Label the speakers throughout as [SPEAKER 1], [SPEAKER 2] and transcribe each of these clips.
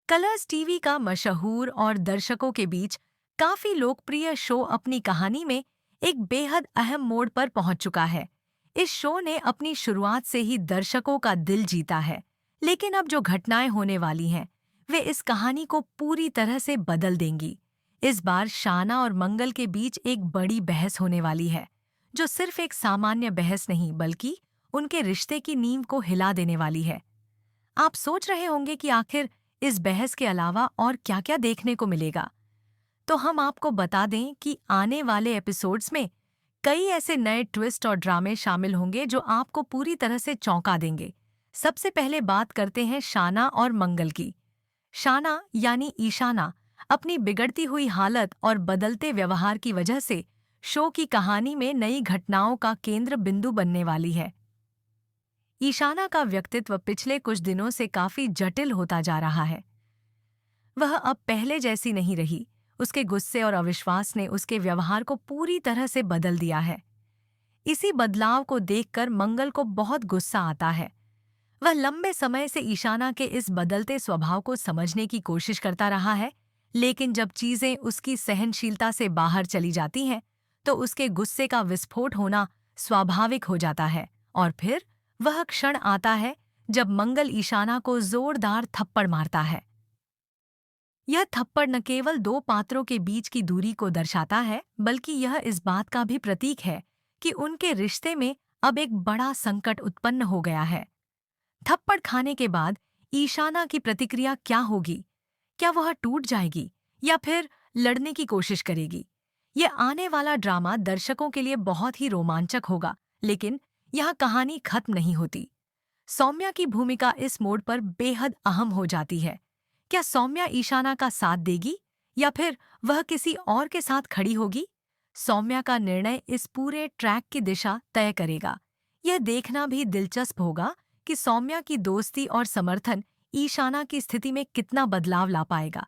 [SPEAKER 1] Colors TV का मशहूर और दर्शकों के बीच काफी लोकप्रिय शो अपनी कहानी में एक बेहद अहम मोड़ पर पहुंच चुका है। इस शो ने अपनी शुरुआत से ही दर्शकों का दिल जीता है, लेकिन अब जो घटनाएं होने वाली हैं, वे इस कहानी को पूरी तरह से बदल देंगी। इस बार शाना और मंगल के बीच एक बड़ी बहस होने वाली है, जो सिर्फ एक सामान्य बहस नहीं बल्कि उनके रिश्ते की नींव को हिला देने वाली है। आप सोच रहे होंगे कि आखिर इस बहस के अलावा और क्या-क्या देखने को मिलेगा। तो हम आपको बता दें कि आने वाले एपिसोड्स में कई ऐसे नए ट्विस्ट और ड्रामे शामिल होंगे जो आपको पूरी तरह से चौंका देंगे। सबसे पहले बात करते हैं शाना और मंगल की। शाना यानी ईशाना अपनी बिगड़ती हुई हालत और बदलते व्यवहार की वजह से शो की कहानी में नई घटनाओं का केंद्र बिंदु बनने वाली है। ईशाना का व्यक्तित्व पिछले कुछ दिनों से काफी जटिल होता जा रहा है। वह अब पहले जैसी नहीं रही। उसके गुस्से और अविश्वास ने उसके व्यवहार को पूरी तरह से बदल दिया है। इसी बदलाव को देखकर मंगल को बहुत गुस्सा आता है। वह लंबे समय से ईशाना के इस बदलते स्वभाव को समझने की कोशिश करता रहा है, लेकिन जब चीजें उसकी सहनशीलता से बाहर चली जाती हैं, तो उसके गुस्से का विस्फोट होना स्वाभाविक हो जाता है। और फिर वह क्षण आता है जब मंगल ईशाना को जोरदार थप्पड़ मारता है। यह थप्पड़ न केवल दो पात्रों के बीच की दूरी को दर्शाता है, बल्कि यह इस बात का भी प्रतीक है कि उनके रिश्ते में अब एक बड़ा संकट उत्पन्न हो गया है। थप्पड़ खाने के बाद ईशाना की प्रतिक्रिया क्या होगी? क्या वह टूट जाएगी या फिर लड़ने की कोशिश करेगी? ये आने वाला ड्रामा दर्शकों के लिए बहुत ही रोमांचक होगा, लेकिन यहाँ कहानी खत्म नहीं होती। सौम्या की भूमिका इस मोड़ पर बेहद अहम हो जाती है। क्या सौम्या ईशाना का साथ देगी या फिर वह किसी और के साथ खड़ी होगी? सौम्या का निर्णय इस पूरे ट्रैक की दिशा तय करेगा। यह देखना भी दिलचस्प होगा कि सौम्या की दोस्ती और समर्थन ईशाना की स्थिति में कितना बदलाव ला पाएगा।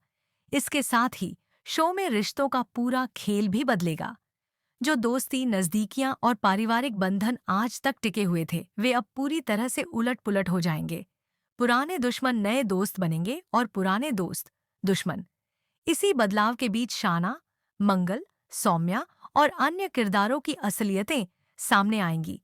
[SPEAKER 1] इसके साथ ही शो में रिश्तों का पूरा खेल भी बदलेगा। जो दोस्ती, नजदीकियां और पारिवारिक बंधन आज तक टिके हुए थे, वे अब पूरी तरह से उलट-पुलट हो जाएंगे। पुराने दुश्मन नए दोस्त बनेंगे और पुराने दोस्त दुश्मन। इसी बदलाव के बीच शाना, मंगल, सौम्या और अन्य किरदारों की असलियतें सामने आएंगी।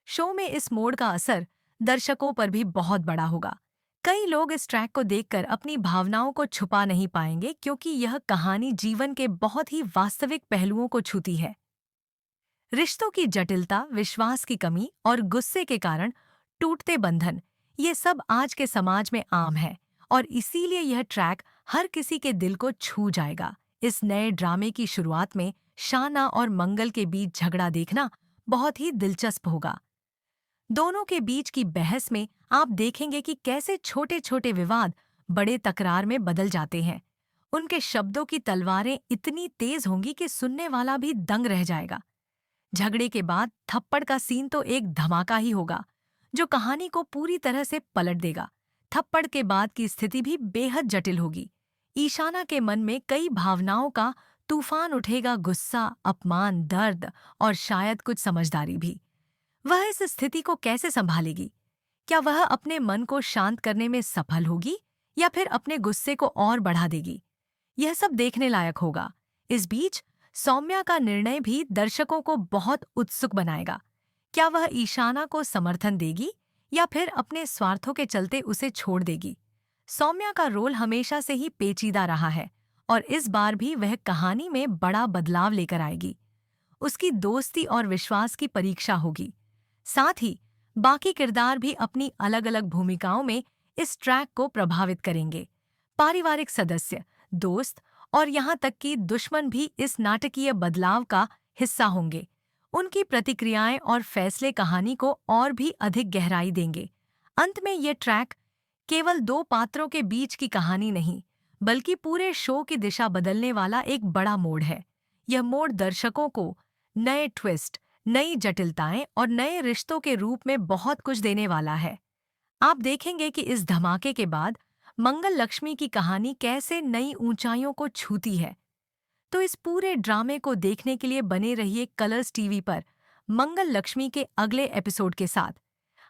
[SPEAKER 1] शो में इस मोड़ का असर दर्शकों पर भी बहुत बड़ा होगा। कई लोग इस ट्रैक को देखकर अपनी भावनाओं को छुपा नहीं पाएंगे, क्योंकि यह कहानी जीवन के बहुत ही वास्तविक पहलुओं को छूती है। रिश्तों की जटिलता, विश्वास की कमी और गुस्से के कारण टूटते बंधन, ये सब आज के समाज में आम है और इसीलिए यह ट्रैक हर किसी के दिल को छू जाएगा। इस नए ड्रामे की शुरुआत में शाना और मंगल के बीच झगड़ा देखना बहुत ही दिलचस्प होगा। दोनों के बीच की बहस में आप देखेंगे कि कैसे छोटे-छोटे विवाद बड़े तकरार में बदल जाते हैं। उनके शब्दों की तलवारें इतनी तेज होंगी कि सुनने वाला भी दंग रह जाएगा। झगड़े के बाद थप्पड़ का सीन तो एक धमाका ही होगा, जो कहानी को पूरी तरह से पलट देगा। थप्पड़ के बाद की स्थिति भी बेहद जटिल होगी। ईशाना के मन में कई भावनाओं का तूफान उठेगा, गुस्सा, अपमान, दर्द और शायद कुछ समझदारी भी। वह इस स्थिति को कैसे संभालेगी? क्या वह अपने मन को शांत करने में सफल होगी या फिर अपने गुस्से को और बढ़ा देगी? यह सब देखने लायक होगा। इस बीच सौम्या का निर्णय भी दर्शकों को बहुत उत्सुक बनाएगा। क्या वह ईशाना को समर्थन देगी या फिर अपने स्वार्थों के चलते उसे छोड़ देगी? सौम्या का रोल हमेशा से ही पेचीदा रहा है और इस बार भी वह कहानी में बड़ा बदलाव लेकर आएगी। उसकी दोस्ती और विश्वास की परीक्षा होगी। साथ ही बाकी किरदार भी अपनी अलग-अलग भूमिकाओं में इस ट्रैक को प्रभावित करेंगे। पारिवारिक सदस्य, दोस्त और यहाँ तक कि दुश्मन भी इस नाटकीय बदलाव का हिस्सा होंगे। उनकी प्रतिक्रियाएं और फैसले कहानी को और भी अधिक गहराई देंगे। अंत में ये ट्रैक केवल दो पात्रों के बीच की कहानी नहीं, बल्कि पूरे शो की दिशा बदलने वाला एक बड़ा मोड़ है। यह मोड़ दर्शकों को नए ट्विस्ट, नई जटिलताएं और नए रिश्तों के रूप में बहुत कुछ देने वाला है। आप देखेंगे कि इस धमाके के बाद मंगल लक्ष्मी की कहानी कैसे नई ऊंचाइयों को छूती है। तो इस पूरे ड्रामे को देखने के लिए बने रहिए कलर्स टीवी पर मंगल लक्ष्मी के अगले एपिसोड के साथ।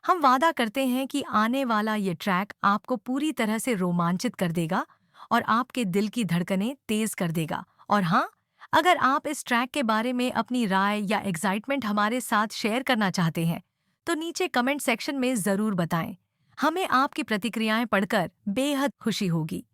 [SPEAKER 1] हम वादा करते हैं कि आने वाला ये ट्रैक आपको पूरी तरह से रोमांचित कर देगा और आपके दिल की धड़कनें तेज कर देगा। और हाँ, अगर आप इस ट्रैक के बारे में अपनी राय या एक्साइटमेंट हमारे साथ शेयर करना चाहते हैं, तो नीचे कमेंट सेक्शन में ज़रूर बताएं। हमें आपकी प्रतिक्रियाएं पढ़कर बेहद खुशी होगी।